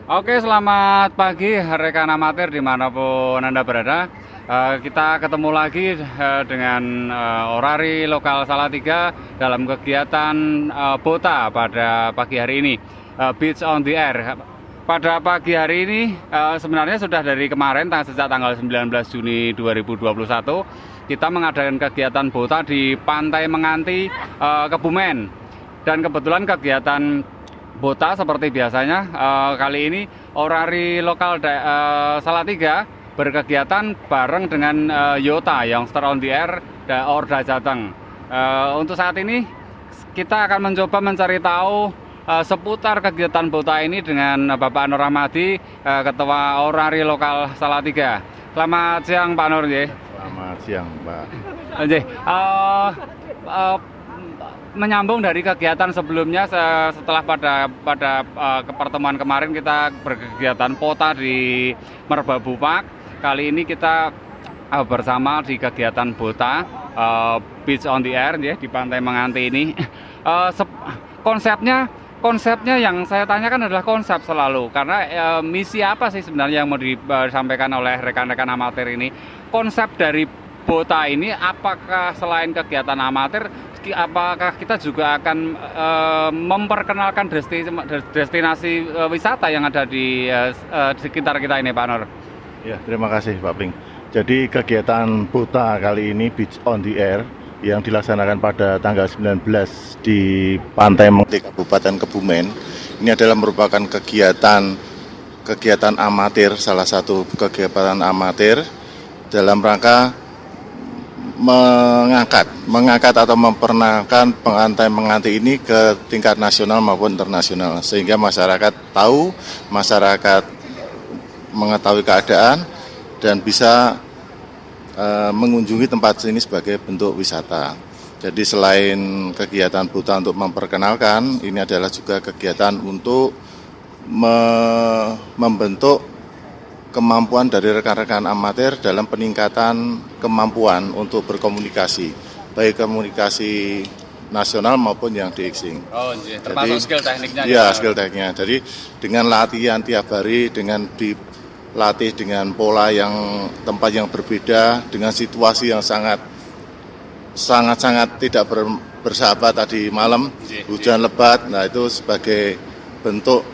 Oke, selamat pagi rekan amatir dimanapun Anda berada. Kita ketemu lagi dengan Orari Lokal Salatiga dalam kegiatan BOTA pada pagi hari ini, Beach on the Air. Pada pagi hari ini sebenarnya sudah dari kemarin sejak tanggal 19 Juni 2021 kita mengadakan kegiatan BOTA di Pantai Menganti, Kebumen. Dan kebetulan kegiatan BOTA seperti biasanya kali ini Orari Lokal Salatiga berkegiatan bareng dengan YOTA Youngster on the Air Orda Jateng. Untuk saat ini kita akan mencoba mencari tahu seputar kegiatan BOTA ini dengan Bapak Nur Rahmadi, Ketua Orari Lokal Salatiga. Selamat siang Pak Nur. Selamat siang Pak. Menyambung dari kegiatan sebelumnya, setelah pada pertemuan kemarin kita berkegiatan POTA di Merbabu Park. Kali ini kita bersama di kegiatan BOTA Beach on the Air di Pantai Menganti ini. Konsepnya yang saya tanyakan adalah konsep selalu, karena misi apa sih sebenarnya yang mau disampaikan oleh rekan-rekan amatir ini? Konsep dari BOTA ini apakah selain kegiatan amatir, apakah kita juga akan memperkenalkan destinasi wisata yang ada di sekitar kita ini, Pak Nur? Ya, terima kasih Pak Pling. Jadi kegiatan BOTA kali ini Beach on the Air yang dilaksanakan pada tanggal 19 di Pantai Menganti Kabupaten Kebumen, ini adalah merupakan kegiatan amatir, salah satu kegiatan amatir dalam rangka mengangkat atau memperkenalkan Pantai Menganti ini ke tingkat nasional maupun internasional, sehingga masyarakat tahu, masyarakat mengetahui keadaan dan bisa mengunjungi tempat ini sebagai bentuk wisata. Jadi selain kegiatan BOTA untuk memperkenalkan, ini adalah juga kegiatan untuk membentuk kemampuan dari rekan-rekan amatir dalam peningkatan kemampuan untuk berkomunikasi, baik komunikasi nasional maupun yang DXing. Oh, termasuk skill tekniknya. Ya, skill tekniknya. Jadi dengan latihan tiap hari, dengan dilatih dengan pola yang tempat yang berbeda, dengan situasi yang sangat tidak bersahabat tadi malam, hujan lebat. Nah, itu sebagai bentuk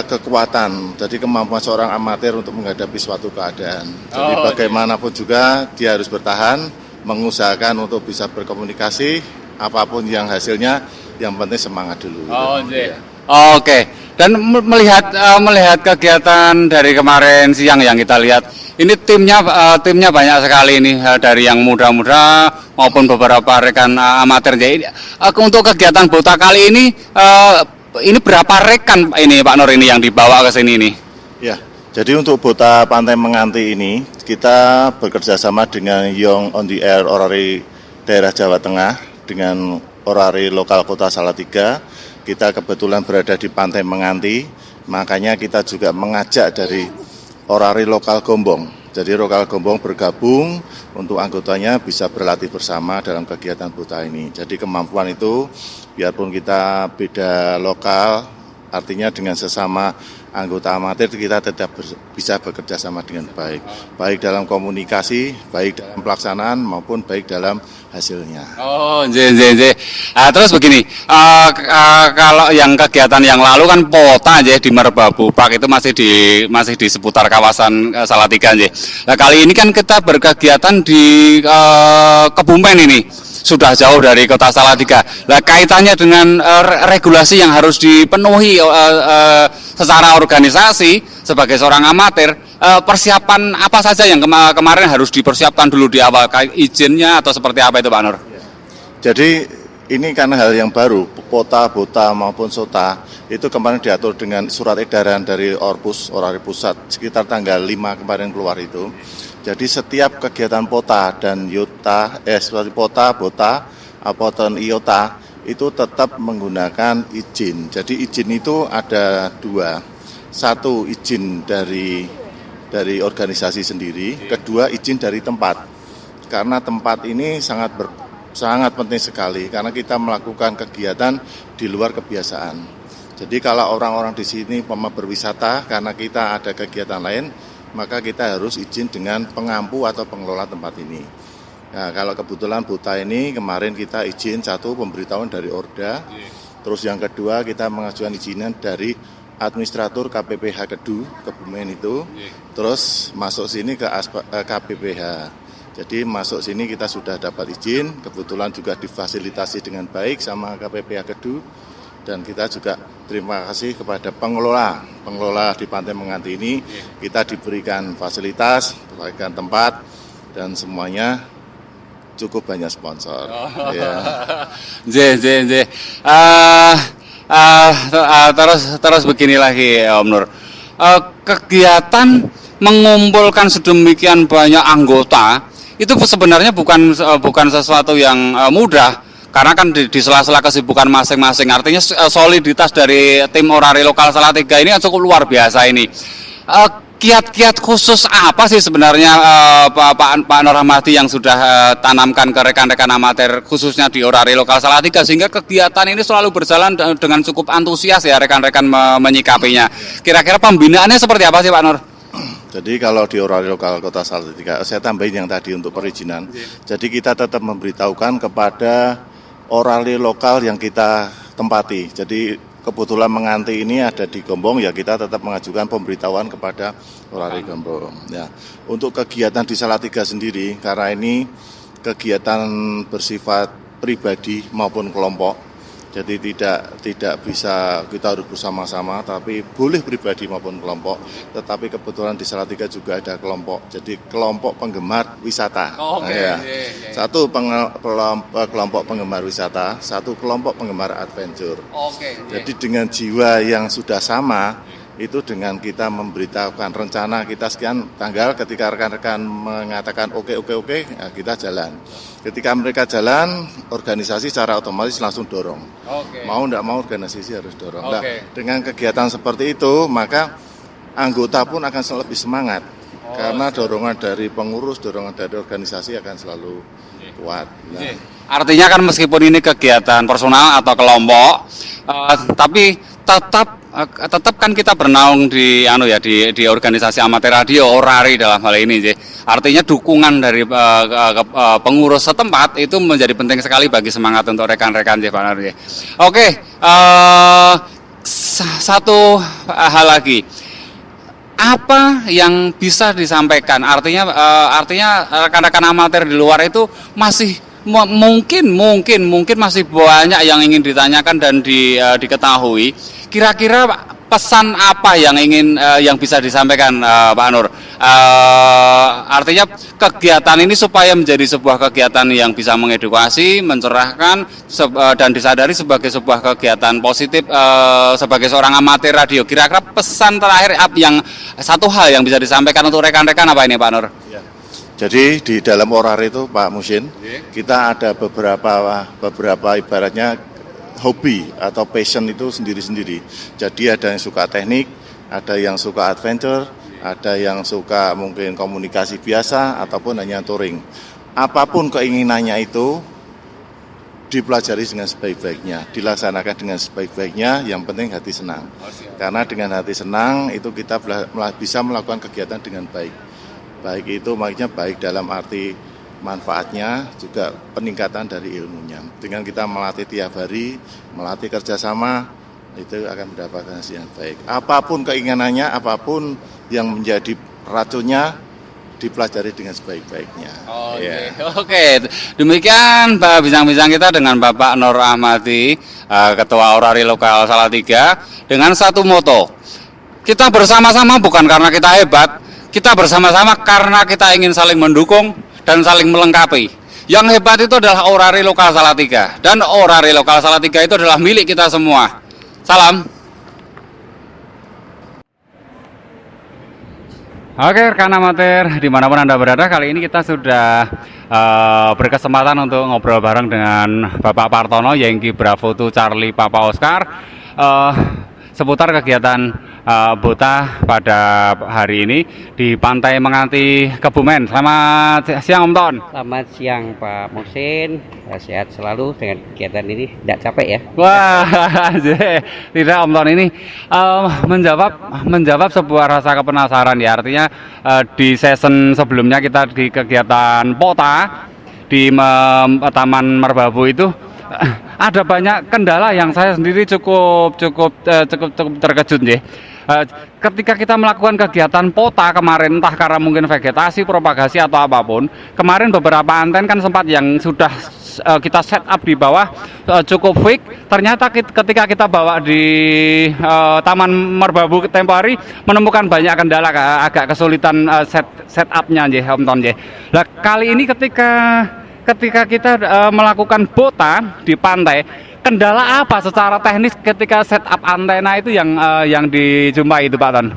kekuatan, jadi kemampuan seorang amatir untuk menghadapi suatu keadaan. Jadi bagaimanapun juga dia harus bertahan, mengusahakan untuk bisa berkomunikasi, apapun yang hasilnya, yang penting semangat dulu. Oke. Dan melihat kegiatan dari kemarin siang yang kita lihat, ini timnya banyak sekali ini, dari yang muda-muda maupun beberapa rekan amatir. Jadi untuk kegiatan BOTA kali ini berapa rekan ini Pak Nur ini yang dibawa ke sini ini? Ya, jadi untuk BOTA Pantai Menganti ini kita bekerja sama dengan Young on the Air Orari daerah Jawa Tengah dengan Orari Lokal Kota Salatiga. Kita kebetulan berada di Pantai Menganti, makanya kita juga mengajak dari Orari Lokal Gombong. Jadi Lokal Gombong bergabung untuk anggotanya bisa berlatih bersama dalam kegiatan BOTA ini. Jadi kemampuan itu biarpun kita beda lokal, artinya dengan sesama anggota amatir kita tetap bisa bekerja sama dengan baik. Baik dalam komunikasi, baik dalam pelaksanaan maupun baik dalam hasilnya. Terus begini, kalau yang kegiatan yang lalu kan POTA di Merbabu Park itu masih di seputar kawasan Salatiga. Nah, kali ini kan kita berkegiatan di Kebumen ini. Sudah jauh dari kota Salatiga. Nah, kaitannya dengan regulasi yang harus dipenuhi secara organisasi sebagai seorang amatir, persiapan apa saja yang kemarin harus dipersiapkan dulu di awal, izinnya atau seperti apa itu Pak Nur? Jadi ini karena hal yang baru, POTA, BOTA maupun SOTA itu kemarin diatur dengan surat edaran dari Orari Pusat sekitar tanggal 5 kemarin keluar itu. Jadi setiap kegiatan POTA dan seperti POTA, BOTA, ataupun IOTA itu tetap menggunakan izin. Jadi izin itu ada dua. Satu, izin dari organisasi sendiri, kedua izin dari tempat. Karena tempat ini sangat penting sekali karena kita melakukan kegiatan di luar kebiasaan. Jadi kalau orang-orang di sini berwisata karena kita ada kegiatan lain, maka kita harus izin dengan pengampu atau pengelola tempat ini. Nah, kalau kebetulan Buta ini kemarin kita izin satu pemberitahuan dari Orda, terus yang kedua kita mengajukan izinan dari administrator KPPH Kebumen itu, terus masuk sini ke KPPH. Jadi masuk sini kita sudah dapat izin, kebetulan juga difasilitasi dengan baik sama KPPH Kedu. Dan kita juga terima kasih kepada pengelola di Pantai Menganti ini, kita diberikan fasilitas, diberikan tempat, dan semuanya cukup banyak sponsor. Terus begini lagi Om Nur, kegiatan mengumpulkan sedemikian banyak anggota itu sebenarnya bukan sesuatu yang mudah. Karena kan di sela-sela kesibukan masing-masing, artinya soliditas dari tim Orari Lokal Salatiga ini cukup luar biasa ini. Kiat-kiat khusus apa sih sebenarnya Pak Nur Rahmadi yang sudah tanamkan ke rekan-rekan amatir khususnya di Orari Lokal Salatiga sehingga kegiatan ini selalu berjalan dengan cukup antusias ya rekan-rekan menyikapinya. Kira-kira pembinaannya seperti apa sih Pak Nur? Jadi kalau di Orari Lokal Kota Salatiga, saya tambahin yang tadi untuk perizinan. Jadi kita tetap memberitahukan kepada orari lokal yang kita tempati. Jadi kebetulan Menganti ini ada di Gombong, ya kita tetap mengajukan pemberitahuan kepada orari Gombong. Ya, untuk kegiatan di Salatiga sendiri, karena ini kegiatan bersifat pribadi maupun kelompok, jadi tidak bisa kita harus bersama-sama, tapi boleh pribadi maupun kelompok. Tetapi kebetulan di Salatiga juga ada kelompok, jadi kelompok penggemar wisata. Satu kelompok penggemar wisata, satu kelompok penggemar adventure. Jadi dengan jiwa yang sudah sama, itu dengan kita memberitahukan rencana kita sekian tanggal, ketika rekan-rekan mengatakan oke, ya kita jalan. Ketika mereka jalan, organisasi secara otomatis langsung dorong. Mau tidak mau organisasi harus dorong. Nah, dengan kegiatan seperti itu, maka anggota pun akan lebih semangat. Karena dorongan dari pengurus, dorongan dari organisasi akan selalu kuat. Nah, artinya kan meskipun ini kegiatan personal atau kelompok, tapi tetap kan kita bernaung di organisasi amatir radio Orari dalam hal ini. Artinya dukungan dari pengurus setempat itu menjadi penting sekali bagi semangat untuk rekan-rekan Pak Nur. Satu hal lagi. Apa yang bisa disampaikan? Artinya rekan-rekan amatir di luar itu masih mungkin masih banyak yang ingin ditanyakan dan diketahui. Kira-kira pesan apa yang bisa disampaikan Pak Nur? Artinya kegiatan ini supaya menjadi sebuah kegiatan yang bisa mengedukasi, mencerahkan dan disadari sebagai sebuah kegiatan positif sebagai seorang amatir radio. Kira-kira pesan terakhir satu hal yang bisa disampaikan untuk rekan-rekan apa ini Pak Nur? Ya. Jadi di dalam Orari itu Pak Musin, kita ada beberapa ibaratnya hobi atau passion itu sendiri-sendiri. Jadi ada yang suka teknik, ada yang suka adventure, ada yang suka mungkin komunikasi biasa ataupun hanya touring. Apapun keinginannya itu dipelajari dengan sebaik-baiknya, dilaksanakan dengan sebaik-baiknya, yang penting hati senang. Karena dengan hati senang itu kita bisa melakukan kegiatan dengan baik. Baik itu maksudnya baik dalam arti manfaatnya, juga peningkatan dari ilmunya. Dengan kita melatih tiap hari, melatih kerjasama, itu akan mendapatkan hasil yang baik. Apapun keinginannya, apapun yang menjadi racunnya, dipelajari dengan sebaik-baiknya. Oke. Demikian bincang-bincang kita dengan Bapak Nur Rahmadi, Ketua Orari Lokal Salatiga, dengan satu moto. Kita bersama-sama bukan karena kita hebat, kita bersama-sama karena kita ingin saling mendukung dan saling melengkapi. Yang hebat itu adalah Orari Lokal Salatiga, dan Orari Lokal Salatiga itu adalah milik kita semua. Salam. Oke rekan amatir dimanapun Anda berada, kali ini kita sudah berkesempatan untuk ngobrol bareng dengan Bapak Partono, Yankee Bravo 2 Charlie Papa Oscar, seputar kegiatan Bota pada hari ini di Pantai Menganti Kebumen. Selamat siang Om Ton. Selamat siang Pak Musin, sehat selalu dengan kegiatan ini, tidak capek ya? Wah, tidak Om Ton, ini menjawab sebuah rasa kepenasaran ya. Artinya di season sebelumnya kita di kegiatan POTA di Taman Merbabu itu ada banyak kendala yang saya sendiri cukup terkejut ya. Ketika kita melakukan kegiatan POTA kemarin, entah karena mungkin vegetasi, propagasi atau apapun, kemarin beberapa anten kan sempat yang sudah kita set up di bawah cukup fix. Ternyata ketika kita bawa di Taman Merbabu tempo hari menemukan banyak kendala, agak kesulitan set upnya Om Ton. Nah, kali ini ketika kita melakukan POTA di pantai, kendala apa secara teknis ketika setup antena itu yang dijumpai itu Pak Ton?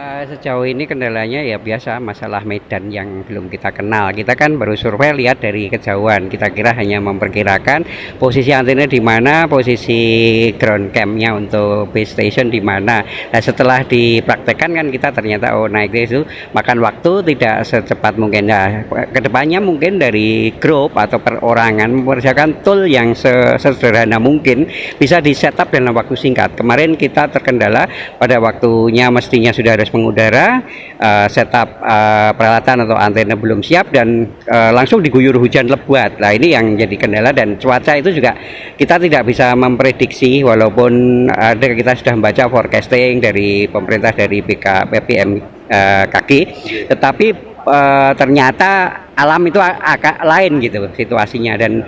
Sejauh ini kendalanya ya biasa, masalah medan yang belum kita kenal. Kita kan baru survei lihat dari kejauhan, kita kira hanya memperkirakan posisi antena di mana, posisi ground campnya untuk base station di mana. Nah setelah dipraktekkan kan kita ternyata naik itu makan waktu tidak secepat mungkin. Nah kedepannya mungkin dari grup atau perorangan mempersiapkan tool yang sesederhana mungkin bisa di setup dalam waktu singkat. Kemarin kita terkendala pada waktunya mestinya sudah harus mengudara, setup peralatan atau antena belum siap dan langsung diguyur hujan lebat. Nah ini yang jadi kendala, dan cuaca itu juga kita tidak bisa memprediksi walaupun kita sudah membaca forecasting dari pemerintah, dari BPMKG, tetapi ternyata alam itu agak lain gitu situasinya, dan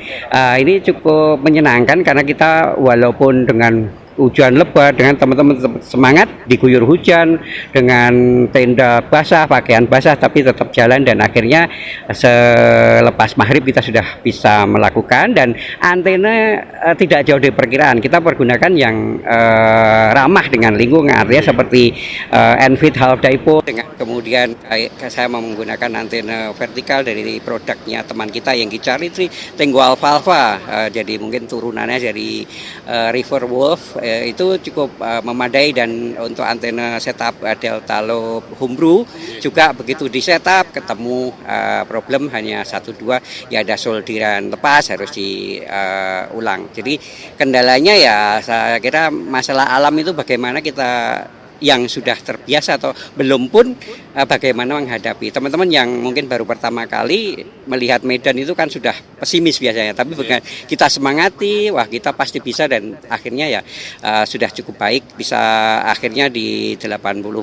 ini cukup menyenangkan karena kita walaupun dengan hujan lebat, dengan teman-teman semangat diguyur hujan, dengan tenda basah, pakaian basah, tapi tetap jalan, dan akhirnya selepas maghrib kita sudah bisa melakukan, dan antena tidak jauh dari perkiraan. Kita pergunakan yang ramah dengan lingkungan, artinya seperti Enfit half dipole, dengan kemudian saya menggunakan antena vertikal dari produknya teman kita yang dicari Tenggo Alfalfa, jadi mungkin turunannya dari River Wolf. Itu cukup memadai, dan untuk antena setup Delta Loop Humbru juga begitu di setup ketemu problem hanya 1-2 ya, ada solderan lepas harus diulang. Jadi kendalanya ya saya kira masalah alam itu bagaimana kita yang sudah terbiasa atau belum pun bagaimana menghadapi. Teman-teman yang mungkin baru pertama kali melihat medan itu kan sudah pesimis biasanya, tapi kita semangati, wah kita pasti bisa, dan akhirnya ya sudah cukup baik, bisa akhirnya di 80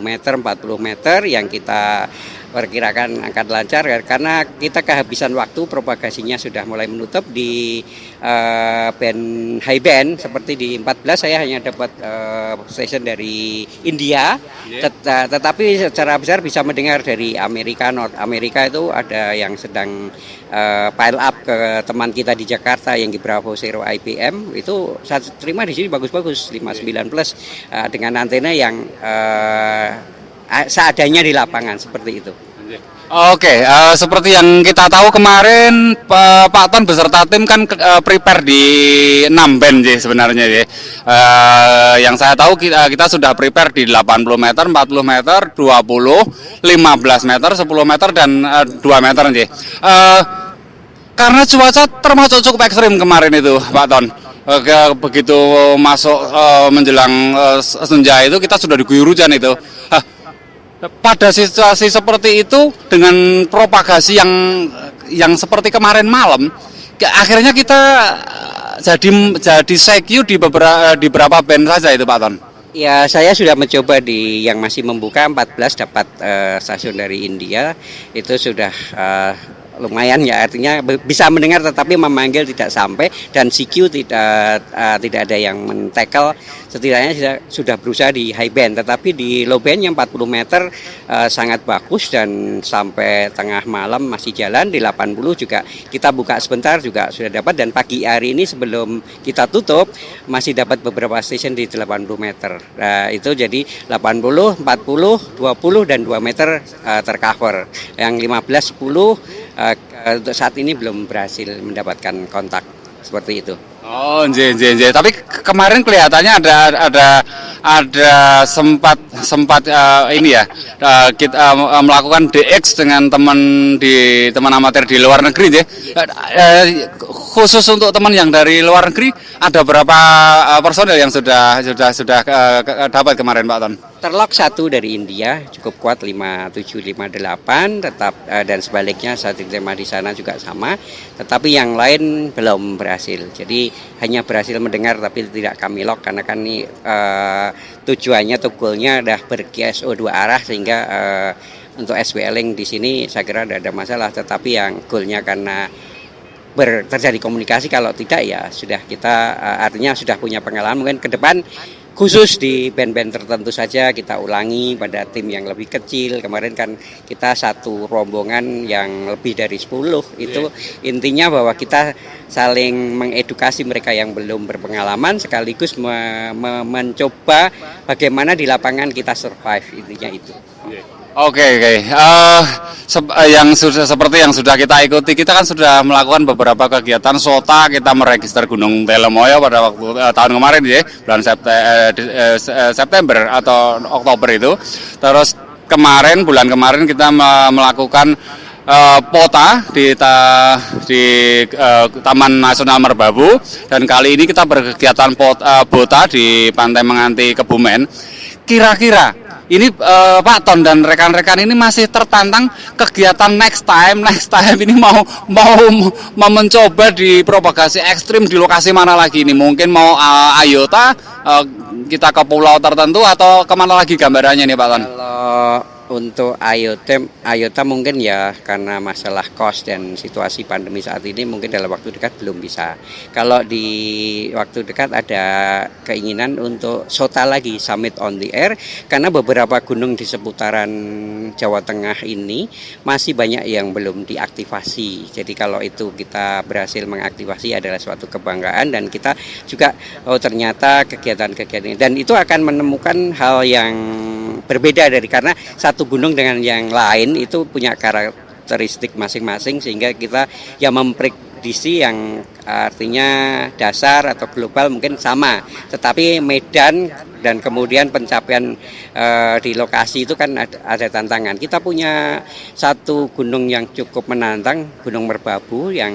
meter, 40 meter yang kita perkirakan akan lancar karena kita kehabisan waktu, propagasinya sudah mulai menutup di band high band seperti di 14 saya hanya dapat station dari India, tetapi secara besar bisa mendengar dari Amerika, North Amerika itu ada yang sedang pile up ke teman kita di Jakarta yang di Bravo Zero IPM, itu saya terima di sini bagus-bagus 59 plus dengan antena yang seadanya di lapangan seperti itu. Oke, seperti yang kita tahu kemarin Pak Ton beserta tim kan prepare di 6 band sebenarnya ya. Yang saya tahu kita sudah prepare di 80 meter, 40 meter, 20, 15 meter, 10 meter dan 2 meter karena cuaca termasuk cukup ekstrim kemarin itu Pak Ton. Begitu masuk menjelang senja itu kita sudah diguyur hujan itu. Pada situasi seperti itu dengan propagasi yang seperti kemarin malam, akhirnya kita jadi secure di beberapa band saja itu Pak Ton. Ya, saya sudah mencoba di yang masih membuka 14 dapat stasiun dari India, itu sudah lumayan ya, artinya bisa mendengar tetapi memanggil tidak sampai, dan CQ tidak ada yang men-tackle. Setidaknya sudah berusaha di high band, tetapi di low band yang 40 meter sangat bagus, dan sampai tengah malam masih jalan. Di 80 juga kita buka sebentar juga sudah dapat, dan pagi hari ini sebelum kita tutup masih dapat beberapa station di 80 meter. Nah, itu jadi 80, 40, 20 dan 2 meter tercover. Yang 15, 10 untuk saat ini belum berhasil mendapatkan kontak seperti itu. Oh, nje. Tapi kemarin kelihatannya ada sempat ini ya, kita melakukan DX dengan teman amatir di luar negeri, nje. Khusus untuk teman yang dari luar negeri, ada berapa personel yang sudah dapat kemarin, Pak Ton? Terlock satu dari India cukup kuat 5758 tetap dan sebaliknya satu tema di sana juga sama, tetapi yang lain belum berhasil. Jadi hanya berhasil mendengar tapi tidak kami lock karena kan ini tujuannya atau goalnya adalah ber-GSO 2 arah sehingga untuk SWLing di sini saya kira tidak ada masalah, tetapi yang goalnya karena terjadi komunikasi, kalau tidak ya sudah kita artinya sudah punya pengalaman mungkin ke depan. Khusus di band-band tertentu saja kita ulangi pada tim yang lebih kecil. Kemarin kan kita satu rombongan yang lebih dari 10. Itu intinya bahwa kita saling mengedukasi mereka yang belum berpengalaman sekaligus mencoba bagaimana di lapangan kita survive, intinya itu. Oke. Yang sudah seperti yang sudah kita ikuti, kita kan sudah melakukan beberapa kegiatan SOTA, kita meregister Gunung Telemoyo pada waktu tahun kemarin ya, bulan September atau Oktober itu. Terus bulan kemarin kita melakukan POTA di Taman Nasional Merbabu, dan kali ini kita berkegiatan BOTA di Pantai Menganti Kebumen. Kira-kira ini Pak Ton dan rekan-rekan ini masih tertantang kegiatan next time ini mau mencoba di propagasi ekstrim di lokasi mana lagi ini? Mungkin mau Ayota, kita ke pulau tertentu atau kemana lagi gambarannya nih Pak Ton? Kalau untuk Ayota mungkin ya karena masalah cost dan situasi pandemi saat ini mungkin dalam waktu dekat belum bisa. Kalau di waktu dekat ada keinginan untuk SOTA lagi, Summit on the Air, karena beberapa gunung di seputaran Jawa Tengah ini masih banyak yang belum diaktifasi. Jadi kalau itu kita berhasil mengaktifasi adalah suatu kebanggaan, dan kita juga ternyata kegiatan-kegiatan ini, dan itu akan menemukan hal yang berbeda dari karena satu gunung dengan yang lain itu punya karakteristik masing-masing, sehingga kita ya memprediksi yang artinya dasar atau global mungkin sama, tetapi medan dan kemudian pencapaian di lokasi itu kan ada tantangan. Kita punya satu gunung yang cukup menantang, Gunung Merbabu, yang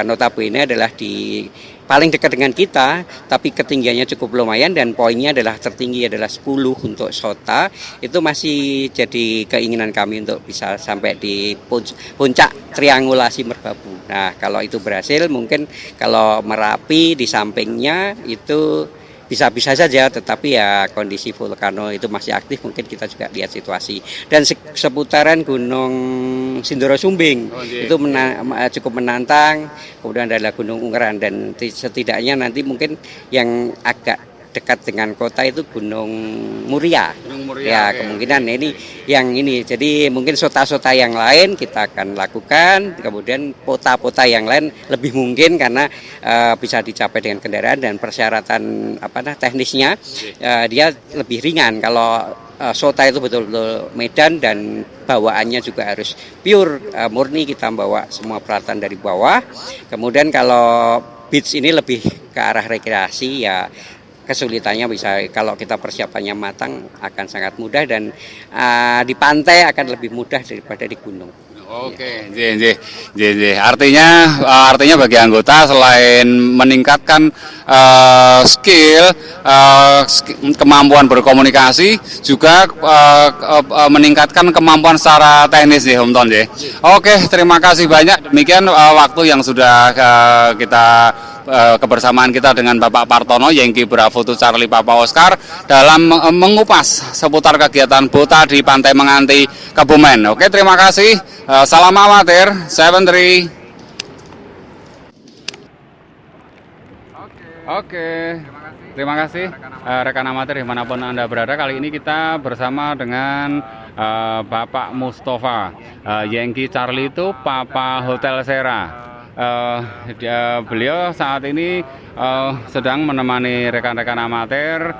notabene adalah di paling dekat dengan kita, tapi ketinggiannya cukup lumayan dan poinnya adalah tertinggi adalah 10 untuk SOTA. Itu masih jadi keinginan kami untuk bisa sampai di puncak triangulasi Merbabu. Nah, kalau itu berhasil mungkin kalau Merapi di sampingnya itu bisa saja, tetapi ya kondisi vulkano itu masih aktif, mungkin kita juga lihat situasi. Dan seputaran Gunung Sindoro Sumbing itu cukup menantang, kemudian adalah Gunung Ungaran, dan setidaknya nanti mungkin yang agak dekat dengan kota itu Gunung Muria. Ya, kemungkinan ini yang ini. Jadi mungkin SOTA-SOTA yang lain kita akan lakukan, kemudian pota-pota yang lain lebih mungkin karena bisa dicapai dengan kendaraan dan persyaratan teknisnya dia lebih ringan. Kalau SOTA itu betul-betul medan dan bawaannya juga harus pure murni, kita bawa semua peralatan dari bawah. Kemudian kalau beach ini lebih ke arah rekreasi, ya kesulitannya bisa kalau kita persiapannya matang akan sangat mudah, dan di pantai akan lebih mudah daripada di gunung. Oke, artinya bagi anggota selain meningkatkan skill, kemampuan berkomunikasi, juga meningkatkan kemampuan secara teknis nih Om Ton. Oke, terima kasih banyak. Demikian waktu yang sudah kita kebersamaan kita dengan Bapak Partono Yankee Bravo to Charlie Papa Oscar dalam mengupas seputar kegiatan BOTA di Pantai Menganti Kebumen. Oke, terima kasih. Salam amatir, 73. Oke, terima kasih rekan amatir dimanapun Anda berada. Kali ini kita bersama dengan Bapak Mustafa Yankee Charlie itu Papa Hotel Sera. Beliau saat ini sedang menemani rekan-rekan amatir,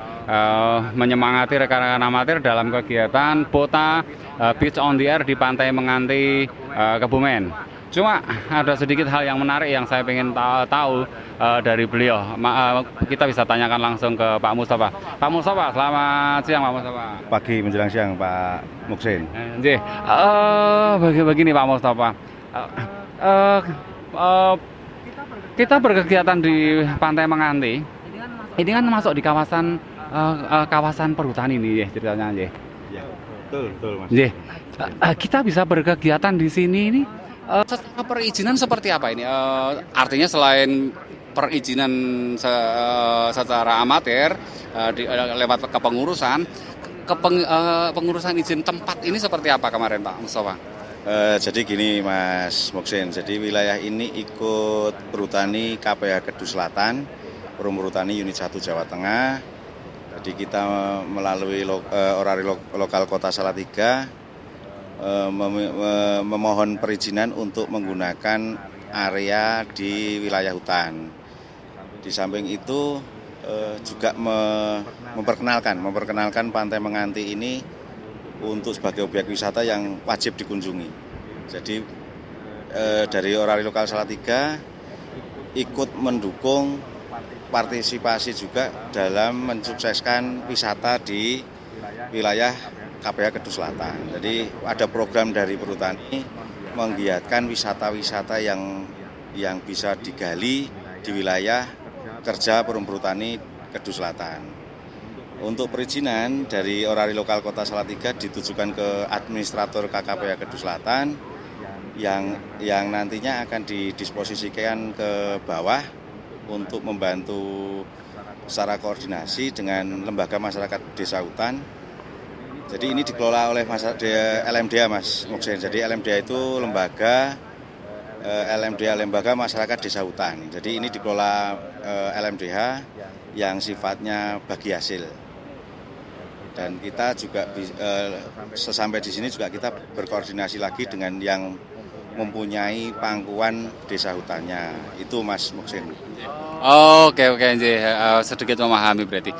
menyemangati rekan-rekan amatir dalam kegiatan BOTA Beach on the Air di Pantai Menganti Kebumen. Cuma ada sedikit hal yang menarik yang saya ingin tahu dari beliau. Kita bisa tanyakan langsung ke Pak Mustafa. Pak Mustafa, selamat siang Pak Mustafa. Pagi menjelang siang Pak Muksin. Begini Pak Mustafa. Kita berkegiatan di Pantai Menganti. Ini kan masuk di kawasan perhutani nih, ceritanya, Ya, betul Mas. kita bisa berkegiatan di sini ini. Secara perizinan seperti apa ini? Artinya selain perizinan secara amatir lewat kepengurusan, pengurusan izin tempat ini seperti apa kemarin Pak Mustafa? Jadi gini Mas Muksin, jadi wilayah ini ikut perhutani KPH Kedu Selatan, Perum Perhutani Unit 1 Jawa Tengah. Jadi kita melalui orari lokal Kota Salatiga memohon perizinan untuk menggunakan area di wilayah hutan. Di samping itu juga memperkenalkan Pantai Menganti ini untuk sebagai objek wisata yang wajib dikunjungi. Jadi dari orari lokal Salatiga ikut mendukung partisipasi juga dalam mensukseskan wisata di wilayah KPH Kedu Selatan. Jadi ada program dari perhutani menggiatkan wisata-wisata yang bisa digali di wilayah kerja Perum Perhutani Kedu Selatan. Untuk perizinan dari orari lokal Kota Salatiga ditujukan ke administrator KKPH Kedu Selatan yang nantinya akan didisposisikan ke bawah untuk membantu secara koordinasi dengan lembaga masyarakat desa hutan. Jadi ini dikelola oleh LMDA Mas Muksin. Jadi LMDA itu lembaga masyarakat desa hutan. Jadi ini dikelola LMDH yang sifatnya bagi hasil. Dan kita juga sesampai di sini juga kita berkoordinasi lagi dengan yang mempunyai pangkuan desa hutannya. Itu Mas Muksin. Oke, sedikit memahami berarti.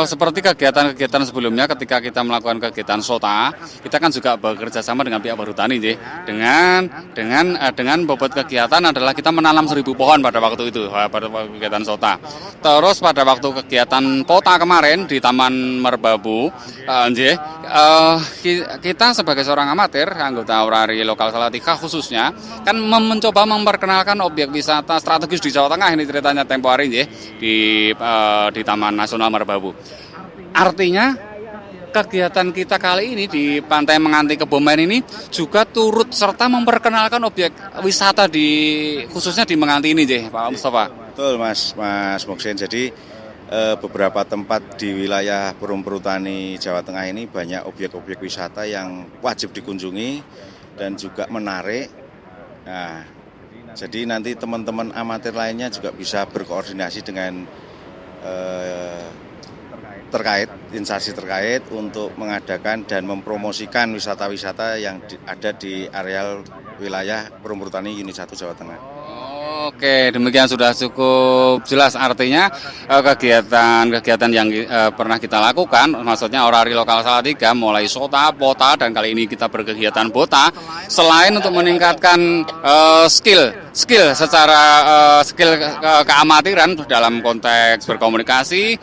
Seperti kegiatan-kegiatan sebelumnya ketika kita melakukan kegiatan SOTA, kita kan juga bekerja sama dengan pihak perhutani, dengan bobot kegiatan adalah kita menanam 1.000 pohon pada waktu itu, pada kegiatan SOTA. Terus pada waktu kegiatan POTA kemarin di Taman Merbabu, kita sebagai seorang amatir, anggota orari lokal Salatiga khususnya, kan mencoba memperkenalkan objek wisata strategis di Jawa Tengah ini ceritanya tempo hari di Taman Nasional Merbabu. Artinya kegiatan kita kali ini di Pantai Menganti Kebumen ini juga turut serta memperkenalkan objek wisata khususnya di Menganti ini, Pak Mustafa. Betul Mas Muksin. Jadi beberapa tempat di wilayah Perum Perhutani Jawa Tengah ini banyak objek-objek wisata yang wajib dikunjungi dan juga menarik. Nah, jadi nanti teman-teman amatir lainnya juga bisa berkoordinasi dengan instansi terkait untuk mengadakan dan mempromosikan wisata-wisata yang ada di areal wilayah Perum Perhutani Unit 1 Jawa Tengah. Oke, demikian sudah cukup jelas artinya kegiatan yang pernah kita lakukan, maksudnya orari lokal Salatiga mulai SOTA, POTA, dan kali ini kita berkegiatan BOTA, selain untuk meningkatkan skill secara keamatiran dalam konteks berkomunikasi,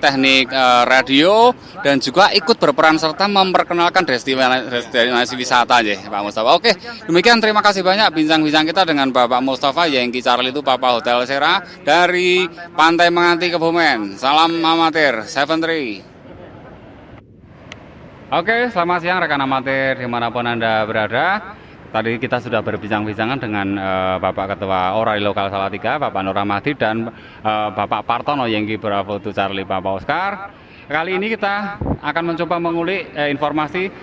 teknik radio, dan juga ikut berperan serta memperkenalkan destinasi wisata Pak Mustafa. Oke, demikian terima kasih banyak bincang-bincang kita dengan Bapak Mustafa Yengki Charlie itu Papa Hotel Sera dari Pantai Menganti Kebumen. Salam amatir 73. Oke, selamat siang rekan amatir dimanapun Anda berada. Tadi kita sudah berbincang-bincangan dengan Bapak Ketua Orari Lokal Salatiga, Bapak Nur Rahmadi, dan Bapak Partono Yengki Bravo to Charlie Papa Oscar. Kali ini kita akan mencoba mengulik informasi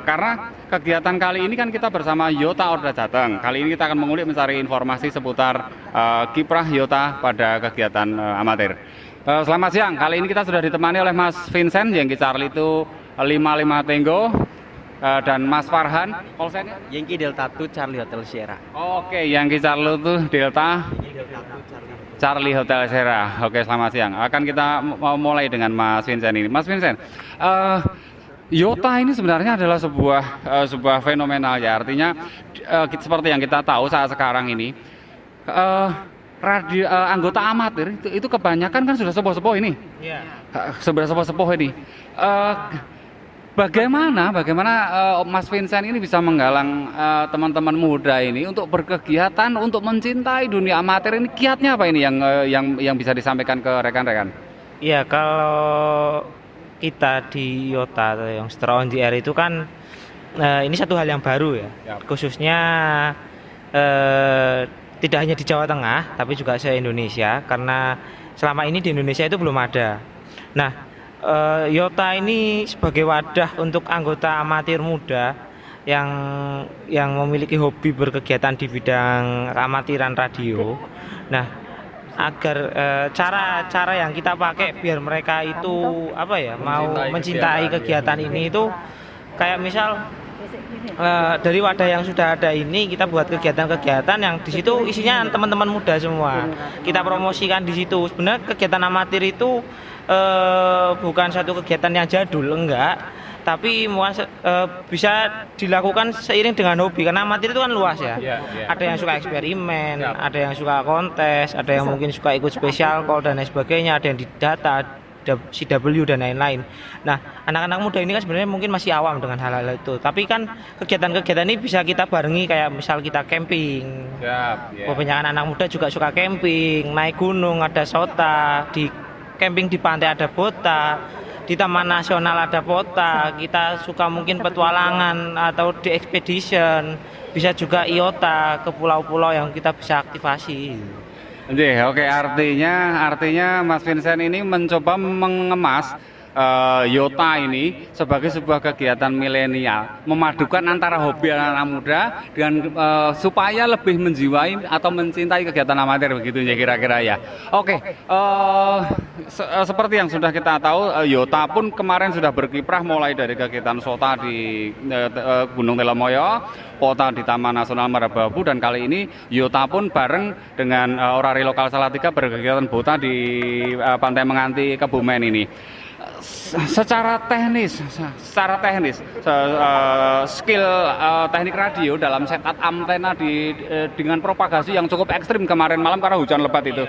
karena kegiatan kali ini kan kita bersama Yota Orda Jateng. Kali ini kita akan mengulik mencari informasi seputar kiprah Yota pada kegiatan amatir. Selamat siang, kali ini kita sudah ditemani oleh Mas Vincent Yengki Charlie itu 55 Tenggo dan Mas Farhan Kolsen Yengki Delta 2 Charlie Hotel Sierra. Oke, Yengki Charlie itu Delta Charlie Hotel Sierra. Oke, selamat siang. Akan kita mulai dengan Mas Vincent ini. Mas Vincent, Yota ini sebenarnya adalah sebuah fenomenal ya. Artinya seperti yang kita tahu saat sekarang ini, anggota amatir itu kebanyakan kan sudah sepuh-sepuh ini. Iya. Sudah sepuh-sepuh ini. Bagaimana Mas Vincent ini bisa menggalang teman-teman muda ini untuk berkegiatan, untuk mencintai dunia amatir ini? Kiatnya apa ini yang bisa disampaikan ke rekan-rekan? Iya, kalau kita di Yota atau yang Setra on the Air itu kan ini satu hal yang baru ya. Yap. Khususnya tidak hanya di Jawa Tengah tapi juga se-Indonesia, karena selama ini di Indonesia itu belum ada. Nah, Yota ini sebagai wadah untuk anggota amatir muda yang memiliki hobi berkegiatan di bidang keamatiran radio. Nah, agar cara yang kita pakai biar mereka itu mau mencintai kegiatan ini itu kayak misal dari wadah yang sudah ada ini kita buat kegiatan-kegiatan yang di situ isinya teman-teman muda semua. Kita promosikan di situ. Sebenarnya kegiatan amatir itu bukan satu kegiatan yang jadul, enggak, tapi bisa dilakukan seiring dengan hobi, karena amatir itu kan luas ya. Ada yang suka eksperimen, ada yang suka kontes, ada yang mungkin suka ikut spesial call dan lain sebagainya, ada yang di data, CW dan lain-lain. Nah, anak-anak muda ini kan sebenarnya mungkin masih awam dengan hal-hal itu, tapi kan kegiatan-kegiatan ini bisa kita barengi, kayak misal kita camping. Kebanyakan anak muda juga suka camping, naik gunung, ada sota, di camping di pantai ada bota, di Taman Nasional ada pota, kita suka mungkin petualangan atau di expedition, bisa juga IOTA ke pulau-pulau yang kita bisa aktifasi. Oke, artinya Mas Vincent ini mencoba mengemas Yota ini sebagai sebuah kegiatan milenial, memadukan antara hobi anak muda dengan supaya lebih menjiwai atau mencintai kegiatan amatir, begitu ya kira-kira ya. Oke, seperti yang sudah kita tahu, Yota pun kemarin sudah berkiprah mulai dari kegiatan SOTA di Gunung Telemoyo, Pota di Taman Nasional Marababu, dan kali ini Yota pun bareng dengan Orari Lokal Salatiga berkegiatan Bota di Pantai Menganti Kebumen ini. Secara teknis, skill teknik radio dalam setup antena dengan propagasi yang cukup ekstrim kemarin malam karena hujan lebat itu.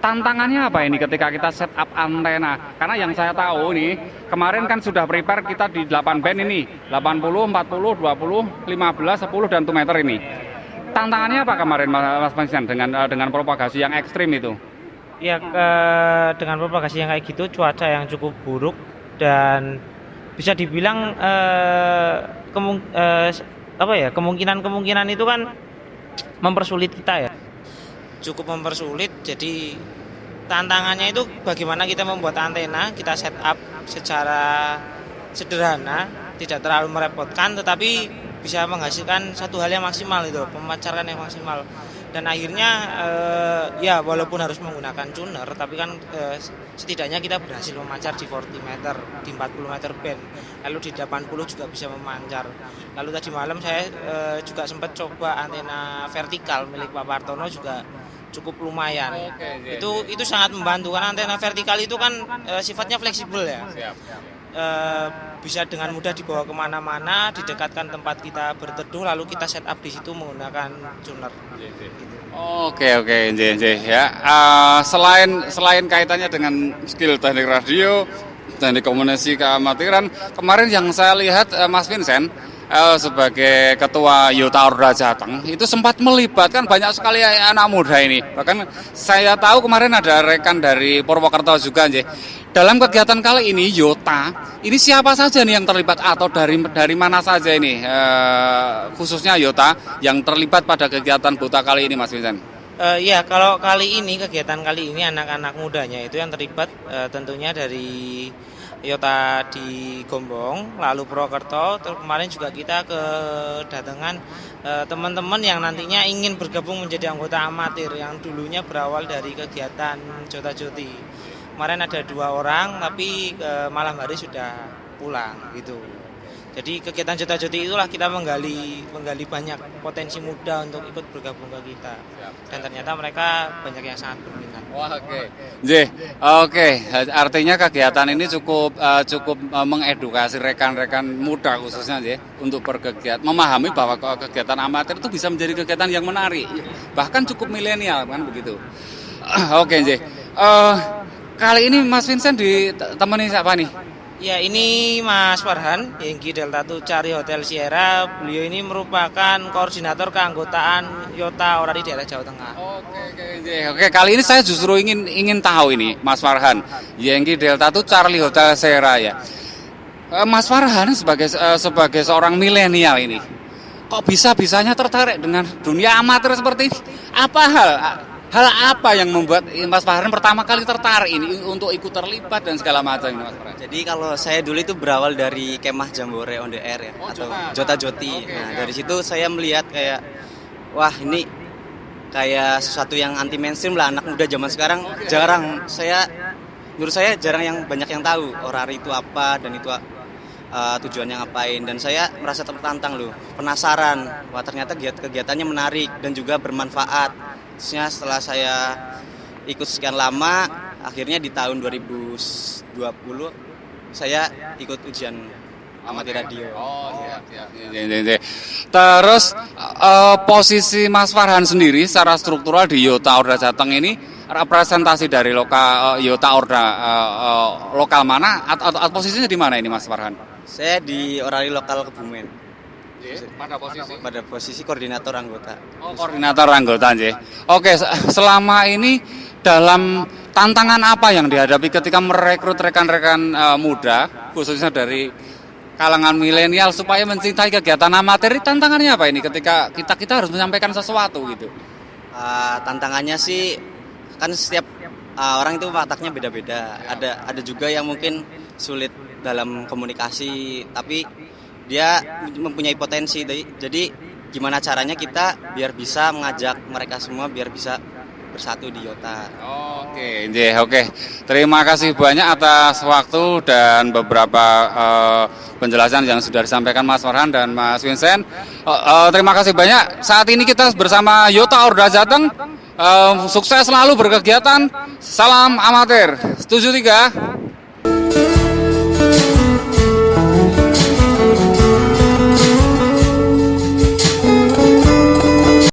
Tantangannya apa ini ketika kita setup antena? Karena yang saya tahu nih, kemarin kan sudah prepare kita di 8 band ini, 80, 40, 20, 15, 10 dan 2 meter ini. Tantangannya apa kemarin Mas Vincent dengan propagasi yang ekstrim itu? Ya, dengan propagasi yang kayak gitu, cuaca yang cukup buruk, dan bisa dibilang kemungkinan itu kan mempersulit kita ya, cukup mempersulit. Jadi tantangannya itu bagaimana kita membuat antena, kita set up secara sederhana, tidak terlalu merepotkan, tetapi bisa menghasilkan satu hal yang maksimal, itu pemancaran yang maksimal. Dan akhirnya ya walaupun harus menggunakan tuner, tapi kan setidaknya kita berhasil memancar di 40 meter, di 40 meter band, lalu di 80 juga bisa memancar. Lalu tadi malam saya juga sempat coba antena vertikal milik Pak Partono, juga cukup lumayan. Itu sangat membantu, karena antena vertikal itu kan sifatnya fleksibel ya. Bisa dengan mudah dibawa kemana-mana, didekatkan tempat kita berteduh, lalu kita set up di situ menggunakan tuner. Oke, ya. Selain kaitannya dengan skill teknik radio, teknik komunikasi keamatiran, kemarin yang saya lihat Mas Vincent sebagai ketua Yota Orda Jateng itu sempat melibatkan banyak sekali anak muda ini. Bahkan saya tahu kemarin ada rekan dari Purwokerto juga, Nje. Dalam kegiatan kali ini Yota, ini siapa saja nih yang terlibat atau dari mana saja ini khususnya Yota yang terlibat pada kegiatan Bota kali ini, Mas Vincent? Ya, kalau kegiatan kali ini anak-anak mudanya itu yang terlibat tentunya dari Yota di Gombong, lalu Purwokerto, terus kemarin juga kita kedatangan teman-teman yang nantinya ingin bergabung menjadi anggota amatir yang dulunya berawal dari kegiatan Jota Joti. Kemarin ada 2 orang, tapi malam hari sudah pulang gitu. Jadi kegiatan Jota Joti itulah kita menggali banyak potensi muda untuk ikut bergabung ke kita. Dan ternyata mereka banyak yang sangat berminat. Wah, oke. Artinya kegiatan ini cukup mengedukasi rekan-rekan muda khususnya ya untuk berkegiatan, memahami bahwa kegiatan amatir itu bisa menjadi kegiatan yang menarik, bahkan cukup milenial kan begitu. Oke, Nje. Kali ini Mas Vincent ditemani siapa nih? Ya, ini Mas Farhan, Hengki Delta Tucari Hotel Sierra. Beliau ini merupakan koordinator keanggotaan Yota Orari daerah Jawa Tengah. Oke, kali ini saya justru ingin tahu ini, Mas Farhan. Hengki Delta Tucari Hotel Sierra ya. Mas Farhan sebagai seorang milenial ini, kok bisa-bisanya tertarik dengan dunia amatir seperti ini? Hal apa yang membuat Mas Farhan pertama kali tertarik ini untuk ikut terlibat dan segala macam ini, Mas Farhan? Jadi kalau saya dulu itu berawal dari kemah Jambore on the Air ya, atau Jota Joti. Nah, dari situ saya melihat kayak, wah ini kayak sesuatu yang anti mainstream lah, anak muda zaman sekarang menurut saya jarang yang banyak yang tahu orari itu apa dan itu tujuannya ngapain, dan saya merasa tertantang loh, penasaran, wah ternyata kegiatannya menarik dan juga bermanfaat. Terusnya setelah saya ikut sekian lama, akhirnya di tahun 2020 saya ikut ujian amatir radio. Iya. Terus posisi Mas Farhan sendiri secara struktural di Yota Orda Jateng ini representasi dari Yota Orda lokal mana atau posisinya di mana ini Mas Farhan? Saya di orari lokal Kebumen. Pada posisi koordinator anggota. Koordinator anggota nggih. Oke, selama ini dalam tantangan apa yang dihadapi ketika merekrut rekan-rekan muda khususnya dari kalangan milenial supaya mencintai kegiatan amatir? Tantangannya apa ini ketika kita harus menyampaikan sesuatu gitu? Tantangannya sih kan setiap orang itu wataknya beda-beda. Ada juga yang mungkin sulit dalam komunikasi, tapi dia mempunyai potensi. Jadi gimana caranya kita biar bisa mengajak mereka semua biar bisa bersatu di Yota. Oke. Terima kasih banyak atas waktu dan beberapa penjelasan yang sudah disampaikan Mas Farhan dan Mas Vincent. Terima kasih banyak. Saat ini kita bersama Yota Orda Jateng. Sukses selalu berkegiatan. Salam amatir. 73.